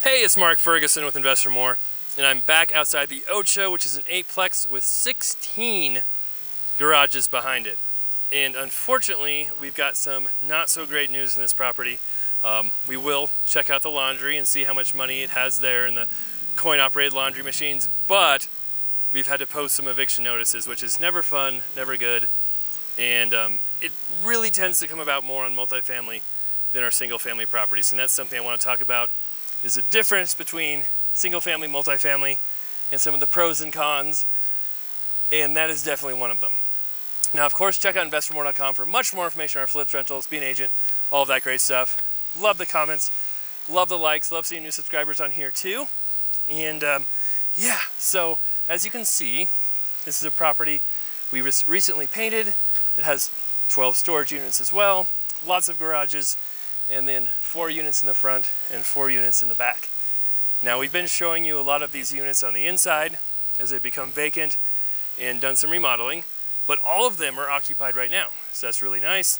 Hey, it's Mark Ferguson with Investor More, and I'm back outside the Ocho, which is an 8-plex with 16 garages behind it. And unfortunately, we've got some not so great news in this property. We will check out the laundry and see how much money it has there in the coin-operated laundry machines, but we've had to post some eviction notices, which is never fun, never good. And it really tends to come about more on multifamily than our single-family properties, and that's something I want to talk about. Is the difference between single family, multifamily, and some of the pros and cons, and that is definitely one of them. Now, of course, check out investormore.com for much more information on our flips, rentals, be an agent, all of that great stuff. Love the comments, love the likes, love seeing new subscribers on here too. And yeah, so as you can see, this is a property we recently painted. It has 12 storage units as well, lots of garages, and then 4 units in the front and 4 units in the back. Now, we've been showing you a lot of these units on the inside as they become vacant and done some remodeling, but all of them are occupied right now, so that's really nice.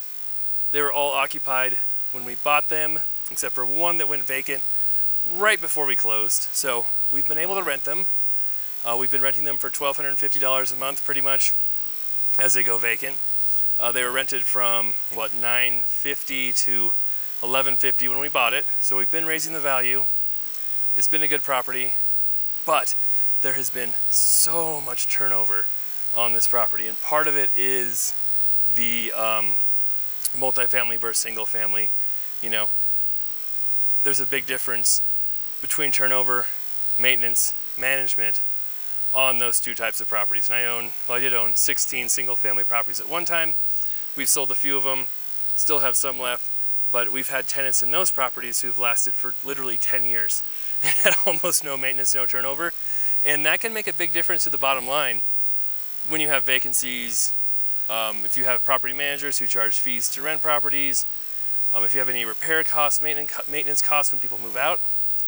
They were all occupied when we bought them, except for one that went vacant right before we closed, so we've been able to rent them. We've been renting them for $1,250 a month pretty much as they go vacant. They were rented from $950 to $1,150 when we bought it, so we've been raising the value. It's been a good property, but there has been so much turnover on this property, and part of it is the multifamily versus single family. You know, there's a big difference between turnover, maintenance, management on those two types of properties. And I did own 16 single family properties at one time. We've sold a few of them, still have some left. But we've had tenants in those properties who've lasted for literally 10 years and had almost no maintenance, no turnover. And that can make a big difference to the bottom line when you have vacancies, if you have property managers who charge fees to rent properties, if you have any repair costs, maintenance costs when people move out,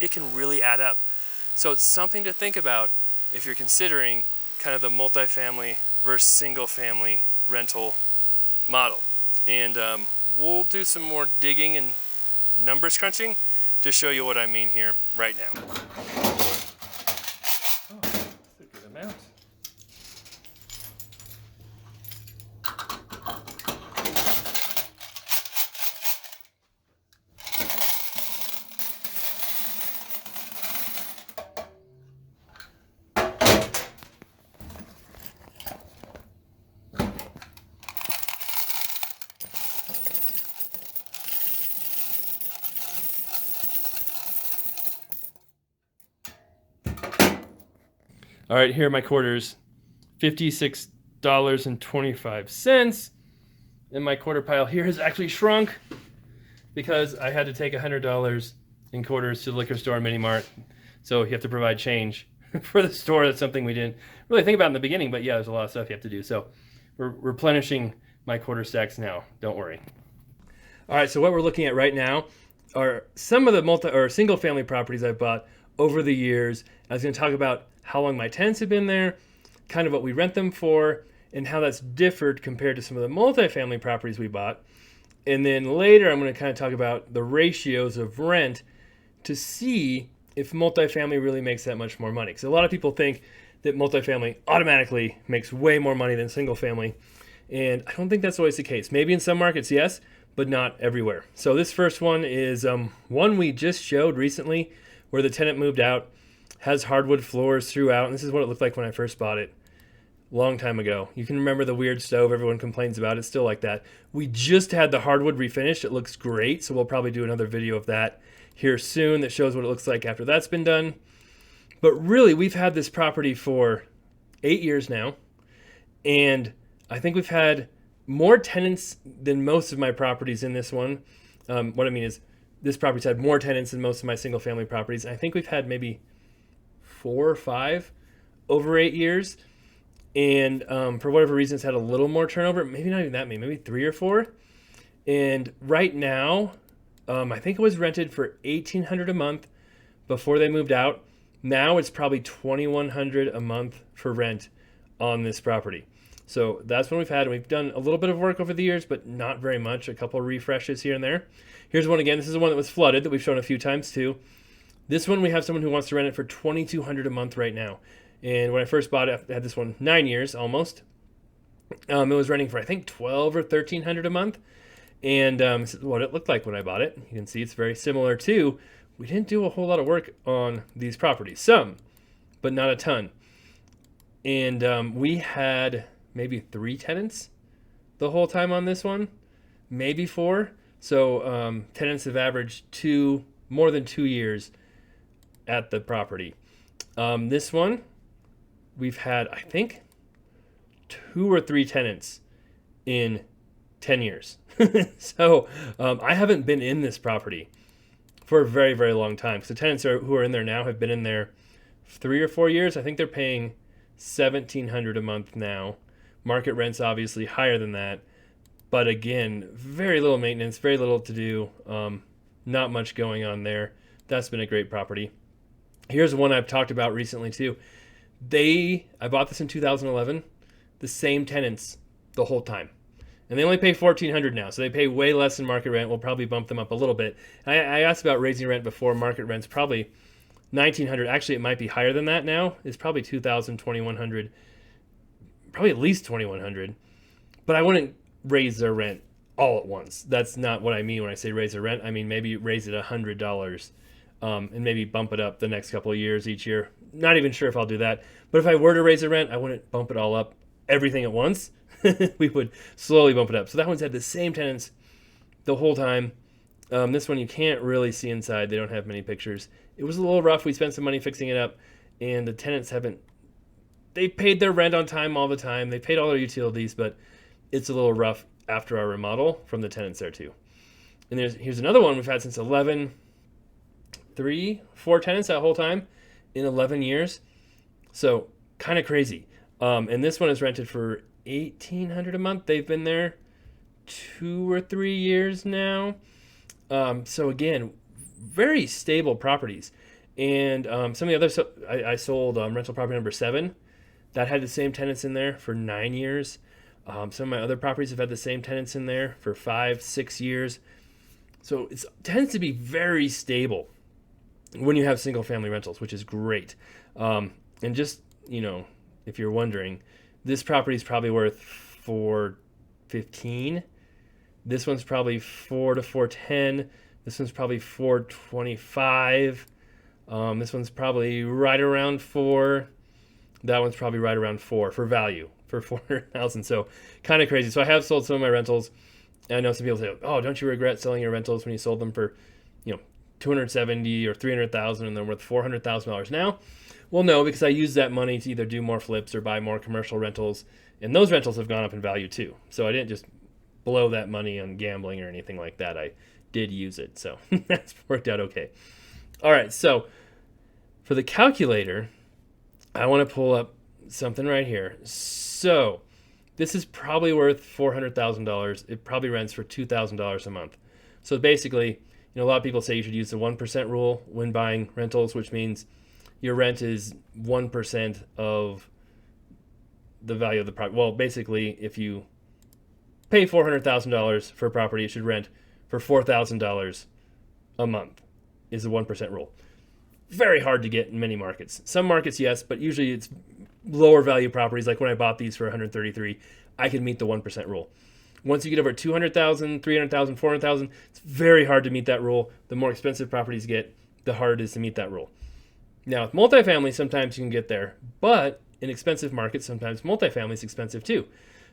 it can really add up. So it's something to think about if you're considering kind of the multifamily versus single family rental model. And we'll do some more digging and numbers crunching to show you what I mean here right now. Oh, that's a good amount. All right, here are my quarters, $56.25. And my quarter pile here has actually shrunk because I had to take $100 in quarters to the liquor store and mini mart. So you have to provide change for the store. That's something we didn't really think about in the beginning, but yeah, there's a lot of stuff you have to do. So we're replenishing my quarter stacks now, don't worry. All right, so what we're looking at right now are some of the single family properties I've bought over the years. I was going to talk about how long my tenants have been there, kind of what we rent them for, and how that's differed compared to some of the multifamily properties we bought. And then later I'm going to kind of talk about the ratios of rent to see if multifamily really makes that much more money. Because a lot of people think that multifamily automatically makes way more money than single family. And I don't think that's always the case. Maybe in some markets, yes, but not everywhere. So this first one is one we just showed recently where the tenant moved out, has hardwood floors throughout, and this is what it looked like when I first bought it a long time ago. You can remember the weird stove everyone complains about. It's still like that. We just had the hardwood refinished. It looks great, so we'll probably do another video of that here soon that shows what it looks like after that's been done. But really, we've had this property for 8 years now, and I think we've had more tenants than most of my properties in this one. What I mean is this property's had more tenants than most of my single family properties. I think we've had maybe 4 or 5 over 8 years. And for whatever reason, it's had a little more turnover. Maybe not even that many, maybe 3 or 4. And right now, I think it was rented for $1,800 a month before they moved out. Now it's probably $2,100 a month for rent on this property. So that's what we've had. And we've done a little bit of work over the years, but not very much. A couple of refreshes here and there. Here's one again. This is the one that was flooded that we've shown a few times too. This one, we have someone who wants to rent it for $2,200 a month right now. And when I first bought it, I had this one 9 years almost. It was renting for, I think, $1,200 or $1,300 a month. And this is what it looked like when I bought it. You can see it's very similar to, we didn't do a whole lot of work on these properties. Some, but not a ton. And we had maybe 3 tenants the whole time on this one, maybe 4. So tenants have averaged more than 2 years at the property. This one, we've had, I think, 2 or 3 tenants in 10 years. So I haven't been in this property for a very, very long time. So tenants who are in there now have been in there 3 or 4 years. I think they're paying $1,700 a month now. Market rent's obviously higher than that. But again, very little maintenance, very little to do. Not much going on there. That's been a great property. Here's one I've talked about recently too. I bought this in 2011. The same tenants the whole time. And they only pay $1,400 now, so they pay way less than market rent. We'll probably bump them up a little bit. I asked about raising rent before. Market rent's probably $1,900. Actually, it might be higher than that now. It's probably $2,000, $2,100, probably at least $2,100. But I wouldn't raise their rent all at once. That's not what I mean when I say raise their rent. I mean maybe raise it $100 and maybe bump it up the next couple of years each year. Not even sure if I'll do that. But if I were to raise the rent, I wouldn't bump it all up everything at once. We would slowly bump it up. So that one's had the same tenants the whole time. This one you can't really see inside. They don't have many pictures. It was a little rough. We spent some money fixing it up, and the tenants they paid their rent on time all the time. They paid all their utilities, but it's a little rough after our remodel from the tenants there too. And here's another one we've had since 11, 4 tenants that whole time in 11 years. So kind of crazy. And this one is rented for $1,800 a month. They've been there 2 or 3 years now. So again, very stable properties. And some of the others, I sold rental property number 7. That had the same tenants in there for 9 years. Some of my other properties have had the same tenants in there for 5, 6 years. So it tends to be very stable when you have single family rentals, which is great. And just, if you're wondering, this property is probably worth $415. This one's probably $4 to $410. This one's probably $425. This one's probably right around $4. That one's probably right around $4 for value for $400,000. So kind of crazy. So I have sold some of my rentals. And I know some people say, "Oh, don't you regret selling your rentals when you sold them for, $270,000 or $300,000 and they're worth $400,000 now?" Well, no, because I used that money to either do more flips or buy more commercial rentals, and those rentals have gone up in value too. So I didn't just blow that money on gambling or anything like that. I did use it, so that's worked out okay. All right, so for the calculator, I want to pull up something right here. So this is probably worth $400,000. It probably rents for $2,000 a month. So basically, a lot of people say you should use the 1% rule when buying rentals, which means your rent is 1% of the value of the property. Well, basically, if you pay $400,000 for a property, it should rent for $4,000 a month is the 1% rule. Very hard to get in many markets. Some markets, yes, but usually it's lower value properties. Like when I bought these for $133,000, I can meet the 1% rule. Once you get over $200,000, $300,000, $400,000, it's very hard to meet that rule. The more expensive properties get, the harder it is to meet that rule. Now, with multifamily, sometimes you can get there, but in expensive markets, sometimes multifamily is expensive too.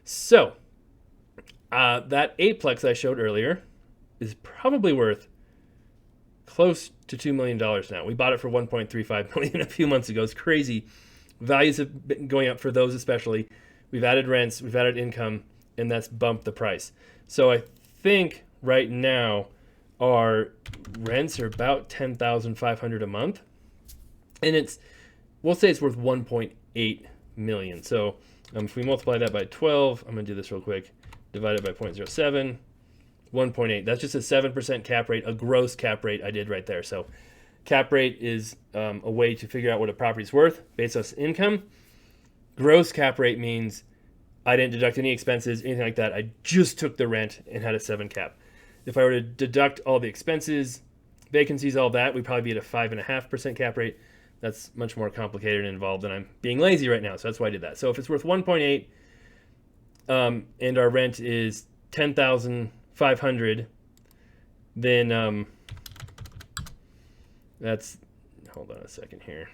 So, that 8-plex I showed earlier is probably worth close to $2 million now. We bought it for $1.35 million a few months ago. It's crazy. Values have been going up for those especially. We've added rents, we've added income, and that's bumped the price. So I think right now our rents are about $10,500 a month. And we'll say it's worth $1.8 million. So if we multiply that by 12, I'm going to do this real quick, divide it by 0.07, 1.8. That's just a 7% cap rate, a gross cap rate I did right there. So cap rate is a way to figure out what a property is worth based on income. Gross cap rate means I didn't deduct any expenses, anything like that. I just took the rent and had a 7 cap. If I were to deduct all the expenses, vacancies, all that, we'd probably be at a 5.5% cap rate. That's much more complicated and involved, and I'm being lazy right now, so that's why I did that. So if it's worth 1.8, and our rent is 10,500, then that's, hold on a second here.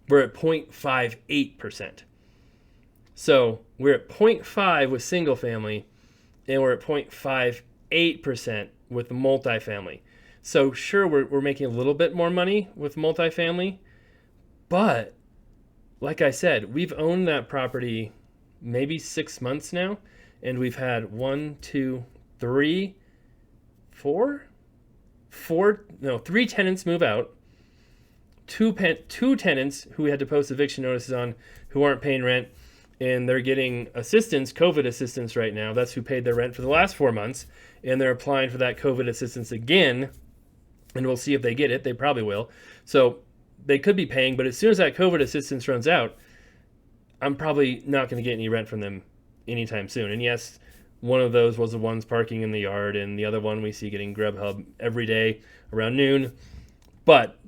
We're at 0.58%. So we're at 0.5 with single family, and we're at 0.58% with multifamily. So sure, we're making a little bit more money with multifamily, but like I said, we've owned that property maybe 6 months now, and we've had 3 tenants move out, two tenants who we had to post eviction notices on who aren't paying rent, and they're getting assistance, COVID assistance right now. That's who paid their rent for the last 4 months, and they're applying for that COVID assistance again, and we'll see if they get it. They probably will. So they could be paying, but as soon as that COVID assistance runs out, I'm probably not going to get any rent from them anytime soon. And yes, one of those was the ones parking in the yard, and the other one we see getting Grubhub every day around noon. But,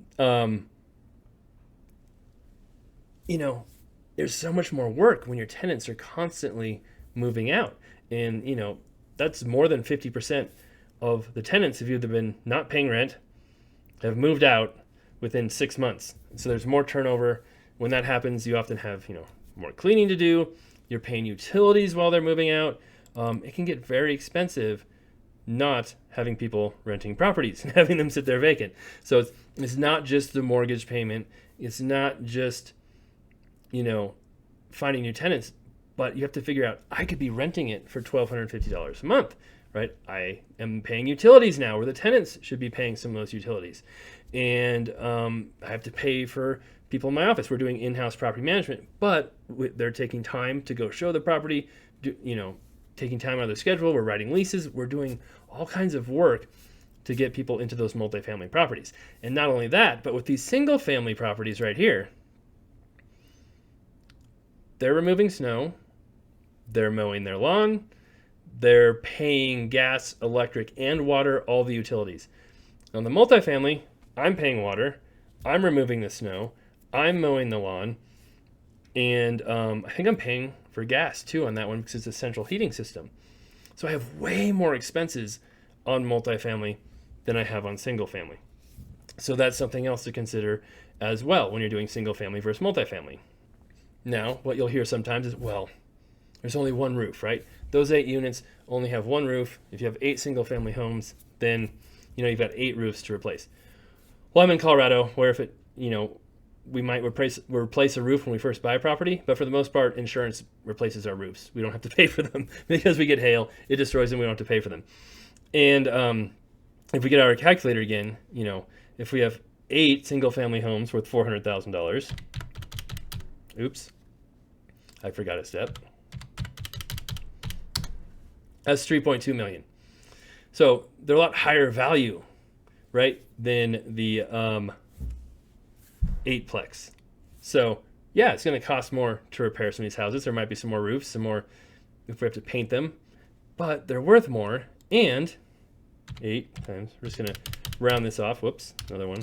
there's so much more work when your tenants are constantly moving out. And, that's more than 50% of the tenants have either been not paying rent, have moved out within 6 months. So there's more turnover. When that happens, you often have, more cleaning to do. You're paying utilities while they're moving out. It can get very expensive not having people renting properties and having them sit there vacant. So it's not just the mortgage payment. It's not just, finding new tenants, but you have to figure out, I could be renting it for $1,250 a month, right? I am paying utilities now, where the tenants should be paying some of those utilities. And I have to pay for people in my office. We're doing in-house property management, but they're taking time to go show the property, taking time out of their schedule. We're writing leases. We're doing all kinds of work to get people into those multifamily properties. And not only that, but with these single family properties right here, they're removing snow, they're mowing their lawn, they're paying gas, electric, and water, all the utilities. On the multifamily, I'm paying water, I'm removing the snow, I'm mowing the lawn, and I think I'm paying for gas too on that one because it's a central heating system. So I have way more expenses on multifamily than I have on single family. So that's something else to consider as well when you're doing single family versus multifamily. Now, what you'll hear sometimes is, well, there's only one roof, right? Those 8 units only have one roof. If you have 8 single family homes, then, you've got 8 roofs to replace. Well, I'm in Colorado, where if it, we might replace a roof when we first buy a property, but for the most part, insurance replaces our roofs. We don't have to pay for them because we get hail. It destroys them. We don't have to pay for them. And if we get our calculator again, if we have 8 single family homes worth $400,000, oops, I forgot a step. That's $3.2 million. So they're a lot higher value, right, than the 8-plex. So yeah, it's going to cost more to repair some of these houses. There might be some more roofs, some more if we have to paint them, but they're worth more. And 8 times, we're just going to round this off. Whoops, another one.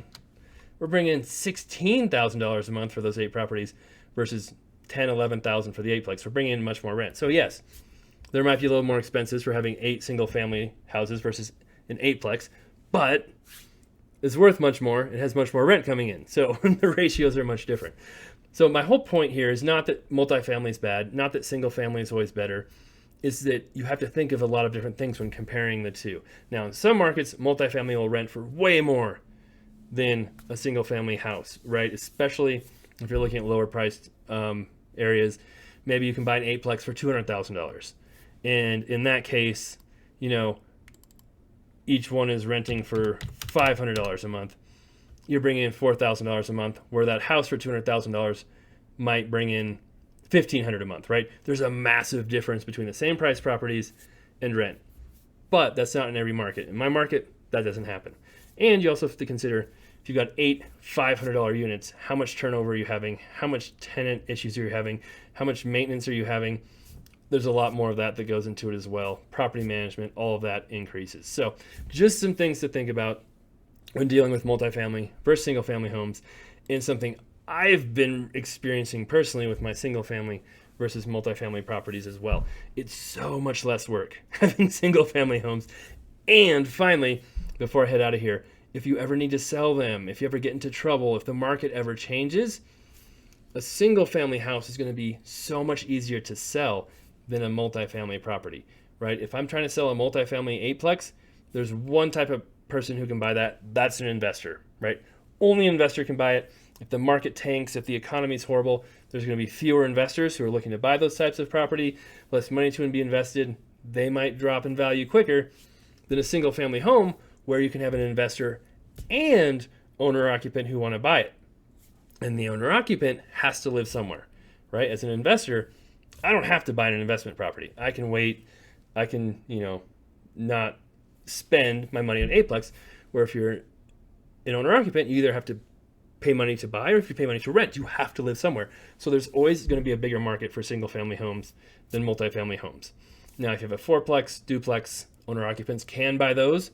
We're bringing in $16,000 a month for those 8 properties versus $10,000, $11,000 for the 8-plex. We're bringing in much more rent. So yes, there might be a little more expenses for having 8 single-family houses versus an 8-plex, but it's worth much more. It has much more rent coming in. So the ratios are much different. So my whole point here is not that multifamily is bad, not that single-family is always better. Is that you have to think of a lot of different things when comparing the two. Now, in some markets, multifamily will rent for way more than a single-family house, right? Especially if you're looking at lower-priced areas. Maybe you can buy an 8-plex for $200,000. And in that case, each one is renting for $500 a month. You're bringing in $4,000 a month, where that house for $200,000 might bring in $1,500 a month, right? There's a massive difference between the same price properties and rent. But that's not in every market. In my market, that doesn't happen. And you also have to consider, if you've got 8 $500 units, how much turnover are you having? How much tenant issues are you having? How much maintenance are you having? there's a lot more of that goes into it as well. Property management, all of that increases. So just some things to think about when dealing with multifamily versus single family homes, and something I've been experiencing personally with my single family versus multifamily properties as well. It's so much less work having single family homes. And finally, before I head out of here, if you ever need to sell them, if you ever get into trouble, if the market ever changes, a single family house is going to be so much easier to sell than a multifamily property, right? If I'm trying to sell a multifamily 8-plex, there's one type of person who can buy that. That's an investor, right? Only an investor can buy it. If the market tanks, if the economy is horrible, there's going to be fewer investors who are looking to buy those types of property, less money to be invested. They might drop in value quicker than a single family home where you can have an investor and owner occupant who want to buy it. And the owner occupant has to live somewhere, right? As an investor, I don't have to buy an investment property. I can wait. I can, not spend my money on 8-plex, where if you're an owner occupant, you either have to pay money to buy, or if you pay money to rent, you have to live somewhere. So there's always going to be a bigger market for single family homes than multifamily homes. Now, if you have a 4-plex, duplex, owner occupants can buy those,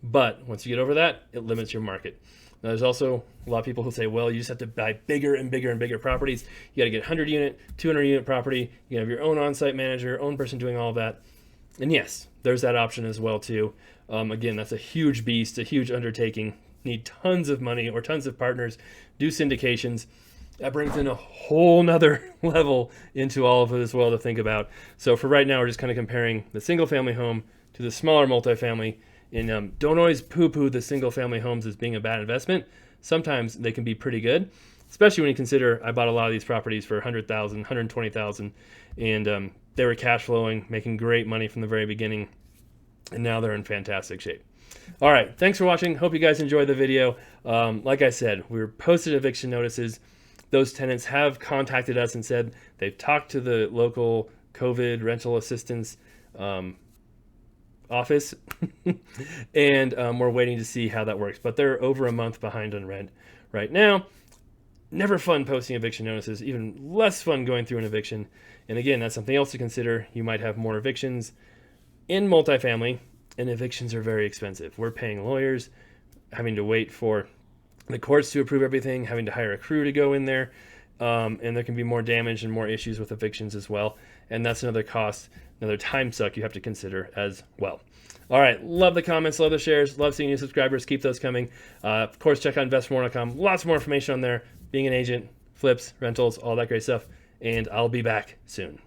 but once you get over that, it limits your market. Now, there's also a lot of people who say, well, you just have to buy bigger and bigger and bigger properties. You got to get 100 unit, 200 unit property. You can have your own on-site manager, own person doing all of that. And yes, there's that option as well too. Again, that's a huge beast, a huge undertaking. Need tons of money or tons of partners, do syndications. That brings in a whole nother level into all of it as well to think about. So for right now, we're just kind of comparing the single family home to the smaller multifamily. And don't always poo-poo the single family homes as being a bad investment. Sometimes they can be pretty good, especially when you consider I bought a lot of these properties for $100,000, $120,000, and they were cash flowing, making great money from the very beginning, and now they're in fantastic shape. All right, thanks for watching. Hope you guys enjoyed the video. Like I said, we were posted eviction notices. Those tenants have contacted us and said they've talked to the local COVID rental assistance office and we're waiting to see how that works, but they're over a month behind on rent right now. Never fun posting eviction notices, even less fun going through an eviction. And again, that's something else to consider. You might have more evictions in multifamily, and evictions are very expensive. We're paying lawyers, having to wait for the courts to approve everything, having to hire a crew to go in there, and there can be more damage and more issues with evictions as well. And that's another cost, another time suck you have to consider as well. All right, love the comments, love the shares, love seeing new subscribers. Keep those coming. Of course, check out investmore.com. Lots more information on there. Being an agent, flips, rentals, all that great stuff. And I'll be back soon.